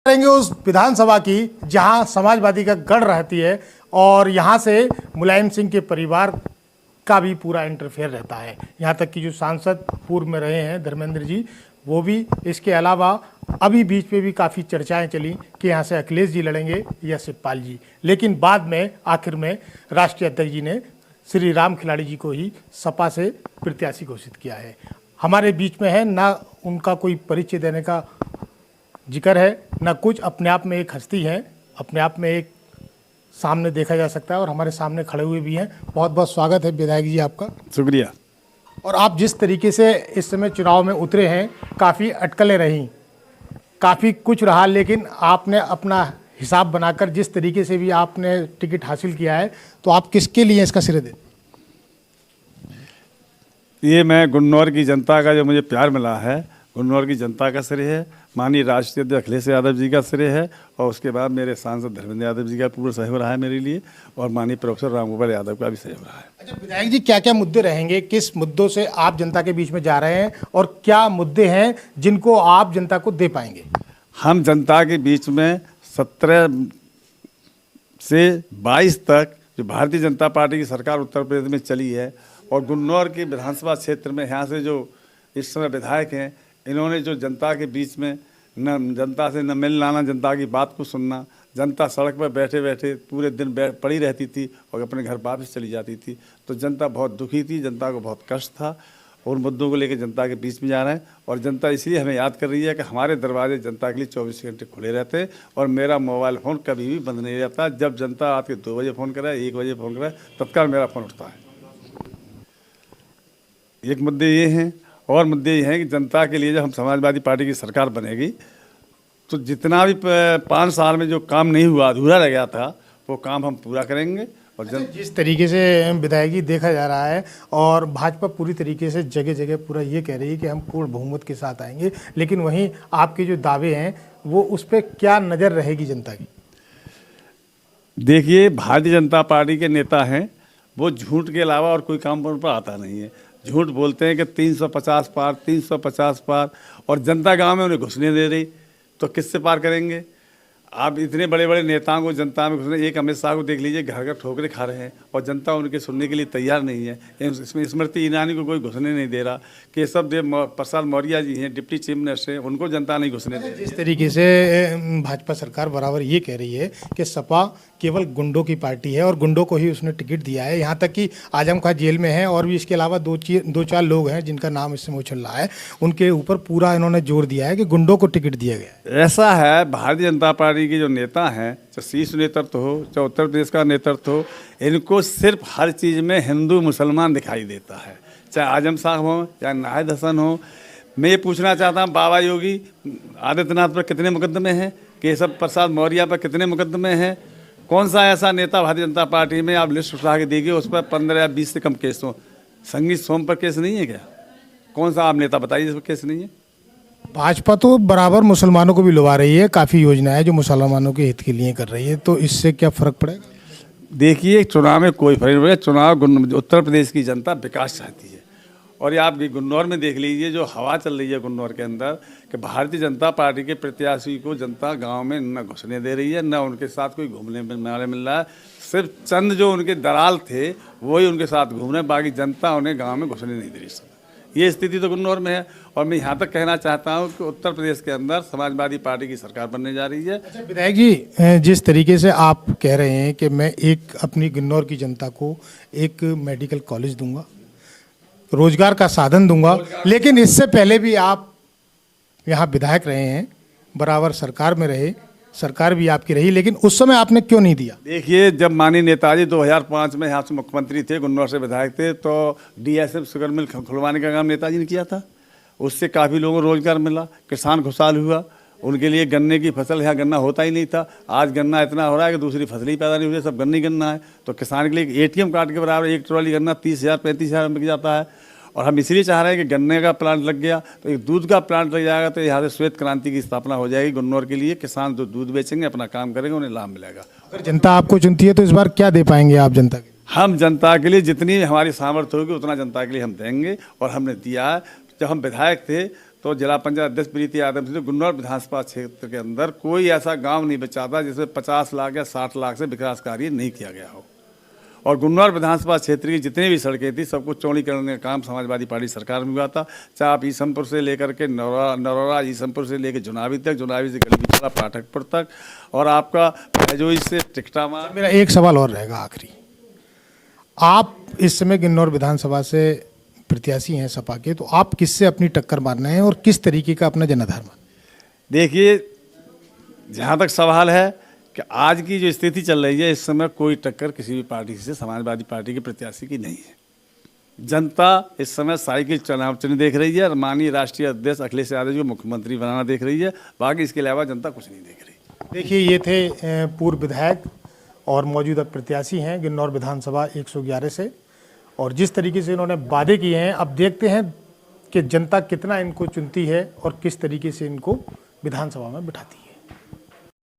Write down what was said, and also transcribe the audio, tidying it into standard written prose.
करेंगे उस विधानसभा की जहां समाजवादी का गढ़ रहती है और यहां से मुलायम सिंह के परिवार का भी पूरा इंटरफेयर रहता है। यहां तक कि जो सांसद पूर्व में रहे हैं धर्मेंद्र जी, वो भी। इसके अलावा अभी बीच में भी काफ़ी चर्चाएं चली कि यहाँ से अखिलेश जी लड़ेंगे या शिवपाल जी, लेकिन बाद में आखिर में राष्ट्रीय अध्यक्ष जी ने श्री राम खिलाड़ी जी को ही सपा से प्रत्याशी घोषित किया है। हमारे बीच में है ना, उनका कोई परिचय देने का जिक्र है ना कुछ, अपने आप में एक हस्ती है, अपने आप में एक सामने देखा जा सकता है और हमारे सामने खड़े हुए भी हैं। बहुत बहुत स्वागत है विधायक जी आपका। शुक्रिया। और आप जिस तरीके से इस समय चुनाव में उतरे हैं, काफ़ी अटकलें रहीं, काफ़ी कुछ रहा, लेकिन आपने अपना हिसाब बनाकर जिस तरीके से भी आपने टिकट हासिल किया है, तो आप किसके लिए इसका श्रेय दें? ये मैं गुन्नौर की जनता का जो मुझे प्यार मिला है, गुन्नौर की जनता का श्रेय है, माननीय राष्ट्रीय अध्यक्ष अखिलेश यादव जी का श्रेय है, और उसके बाद मेरे सांसद धर्मेंद्र यादव जी का पूरा सहयोग रहा है मेरे लिए, और माननीय प्रोफेसर रामगोपाल यादव का भी सहयोग रहा है। अच्छा विधायक जी, क्या क्या मुद्दे रहेंगे, किस मुद्दों से आप जनता के बीच में जा रहे हैं और क्या मुद्दे हैं जिनको आप जनता को दे पाएंगे? हम जनता के बीच में 17 से 22 तक जो भारतीय जनता पार्टी की सरकार उत्तर प्रदेश में चली है, और गुन्नौर के विधानसभा क्षेत्र में यहाँ से जो इस समय विधायक हैं, इन्होंने जो जनता के बीच में न जनता से न मिल लाना, जनता की बात को सुनना, जनता सड़क पर बैठे बैठे पूरे दिन पड़ी रहती थी और अपने घर वापस चली जाती थी, तो जनता बहुत दुखी थी, जनता को बहुत कष्ट था, और मुद्दों को लेकर जनता के बीच में जा रहे हैं। और जनता इसलिए हमें याद कर रही है कि हमारे दरवाजे जनता के लिए 24 घंटे खुले रहते हैं, और मेरा मोबाइल फ़ोन कभी भी बंद नहीं रहता। जब जनता आके 2 बजे फ़ोन कराए, 1 बजे फ़ोन कराए, तत्काल मेरा फ़ोन उठता है। एक मुद्दे ये हैं, और मुद्दे ये हैं कि जनता के लिए जब हम समाजवादी पार्टी की सरकार बनेगी, तो जितना भी 5 साल में जो काम नहीं हुआ, अधूरा रह गया था, वो काम हम पूरा करेंगे। और जिस तरीके से विधायकी देखा जा रहा है, और भाजपा पूरी तरीके से जगह जगह पूरा ये कह रही है कि हम पूर्ण बहुमत के साथ आएंगे, लेकिन वहीं आपके जो दावे हैं वो उस पर क्या नज़र रहेगी जनता की? देखिए, भारतीय जनता पार्टी के नेता हैं, वो झूठ के अलावा और कोई काम उन पर आता नहीं है। झूठ बोलते हैं कि 350 पार, 350 पार, और जनता गांव में उन्हें घुसने दे रही, तो किससे पार करेंगे? आप इतने बड़े बड़े नेताओं को जनता में घुसने, एक अमित शाह को देख लीजिए, घर घर ठोकरें खा रहे हैं और जनता उनके सुनने के लिए तैयार नहीं है। इसमें स्मृति ईरानी को कोई घुसने नहीं दे रहा। केशव देव प्रसाद मौर्य जी हैं, डिप्टी चीफ मिनिस्टर हैं, उनको जनता नहीं घुसने दे रही। जिस तरीके से भाजपा सरकार बराबर ये कह रही है कि सपा केवल गुंडों की पार्टी है और गुंडों को ही उसने टिकट दिया है, यहाँ तक कि आजम खां जेल में है, और भी इसके अलावा 2-4 लोग हैं जिनका नाम इस समय उछल रहा है, उनके ऊपर पूरा इन्होंने जोर दिया है कि गुंडों को टिकट दिया गया है। ऐसा है, भारतीय जनता पार्टी के जो नेता हैं, चाहे शीर्ष नेतृत्व हो, चाहे उत्तर प्रदेश का नेतृत्व हो, इनको सिर्फ हर चीज़ में हिंदू मुसलमान दिखाई देता है, चाहे आजम साहब हो, चाहे नाहिद हसन हो। मैं ये पूछना चाहता हूँ, बाबा योगी आदित्यनाथ पर कितने मुकदमे हैं? केशव प्रसाद मौर्य पर कितने मुकदमे हैं? कौन सा ऐसा नेता भारतीय जनता पार्टी में आप लिस्ट उठा के देखिए, उस पर 15 या 20 से कम केस हो? संगीत सोम पर केस नहीं है क्या? कौन सा आप नेता बताइए जिस पर केस नहीं है? भाजपा तो बराबर मुसलमानों को भी लुभा रही है, काफ़ी योजनाएं जो मुसलमानों के हित के लिए कर रही है, तो इससे क्या फ़र्क पड़ेगा? देखिए, चुनाव में कोई फर्क नहीं पड़ेगा। चुनाव उत्तर प्रदेश की जनता विकास चाहती है, और ये आप भी गुन्नौर में देख लीजिए, जो हवा चल रही है गुन्नौर के अंदर, कि भारतीय जनता पार्टी के प्रत्याशी को जनता गांव में न घुसने दे रही है, न उनके साथ कोई घूमने मिल रहा है। सिर्फ चंद जो उनके दलाल थे वही उनके साथ घूम रहे हैं, बाकी जनता उन्हें गांव में घुसने नहीं दे रही। ये स्थिति तो गुन्नौर में है, और मैं यहाँ तक कहना चाहता हूँ कि उत्तर प्रदेश के अंदर समाजवादी पार्टी की सरकार बनने जा रही है। अच्छा विधायक जी, जिस तरीके से आप कह रहे हैं कि मैं एक अपनी गुन्नौर की जनता को एक मेडिकल कॉलेज दूंगा, रोजगार का साधन दूंगा, लेकिन इससे पहले भी आप यहाँ विधायक रहे हैं, बराबर सरकार में रहे, सरकार भी आपकी रही, लेकिन उस समय आपने क्यों नहीं दिया? देखिए, जब माननीय नेताजी 2005 में यहाँ से मुख्यमंत्री थे, गुन्नौर से विधायक थे, तो DSF शुगर मिल खुलवाने का काम नेताजी ने किया था। उससे काफ़ी लोगों को रोजगार मिला, किसान खुशहाल हुआ, उनके लिए गन्ने की फसल, यहाँ गन्ना होता ही नहीं था, आज गन्ना इतना हो रहा है कि दूसरी फसल ही पैदा नहीं हो रही, सब गन्ना ही गन्ना है। तो किसान के लिए ATM कार्ड के बराबर एक ट्रॉली गन्ना 30,000 35,000 में बिक जाता है। और हम इसलिए चाह रहे हैं कि गन्ने का प्लांट लग गया तो एक दूध का प्लांट लग जाएगा, तो यहाँ से श्वेत क्रांति की स्थापना हो जाएगी गुन्नौर के लिए। किसान जो दूध बेचेंगे, अपना काम करेंगे, उन्हें लाभ मिलेगा। अगर जनता आपको चुनती है तो इस बार क्या दे पाएंगे आप जनता के? हम जनता के लिए जितनी हमारी सामर्थ्य होगी उतना जनता के लिए हम देंगे, और हमने दिया है। जब हम विधायक थे तो जिला पंचायत अध्यक्ष प्रीति यादव से गुन्नौर विधानसभा क्षेत्र के अंदर कोई ऐसा गांव नहीं बचा था जिसमें 50 लाख या 60 लाख से विकास कार्य नहीं किया गया हो। और गुन्नौर विधानसभा क्षेत्र की जितनी भी सड़कें थी सबको चौड़ीकरण का काम समाजवादी पार्टी सरकार में हुआ था। चाहे आप ईसमपुर से लेकर के नरौरा ईसमपुर से लेकर जुनावी तक, जुनावी से गलीबिचारा पाठकपुर तक, और आपका फैजोई से टिकटामा। मेरा एक सवाल और रहेगा आखिरी, आप इस समय किन्नौर विधानसभा से प्रत्याशी हैं सपा के, तो आप किससे अपनी टक्कर मारना है और किस तरीके का अपना जनाधार मारना? देखिए, जहाँ तक सवाल है कि आज की जो स्थिति चल रही है, इस समय कोई टक्कर किसी भी पार्टी से समाजवादी पार्टी के प्रत्याशी की नहीं है। जनता इस समय साइकिल चुनाव चिन्ह देख रही है और माननीय राष्ट्रीय अध्यक्ष अखिलेश यादव जी को मुख्यमंत्री बनाना देख रही है। बाकी इसके अलावा जनता कुछ नहीं देख रही। देखिए, ये थे पूर्व विधायक और मौजूदा प्रत्याशी हैं किन्नौर विधानसभा 111 से, और जिस तरीके से इन्होंने वादे किए हैं, अब देखते हैं कि जनता कितना इनको चुनती है और किस तरीके से इनको विधानसभा में बिठाती है।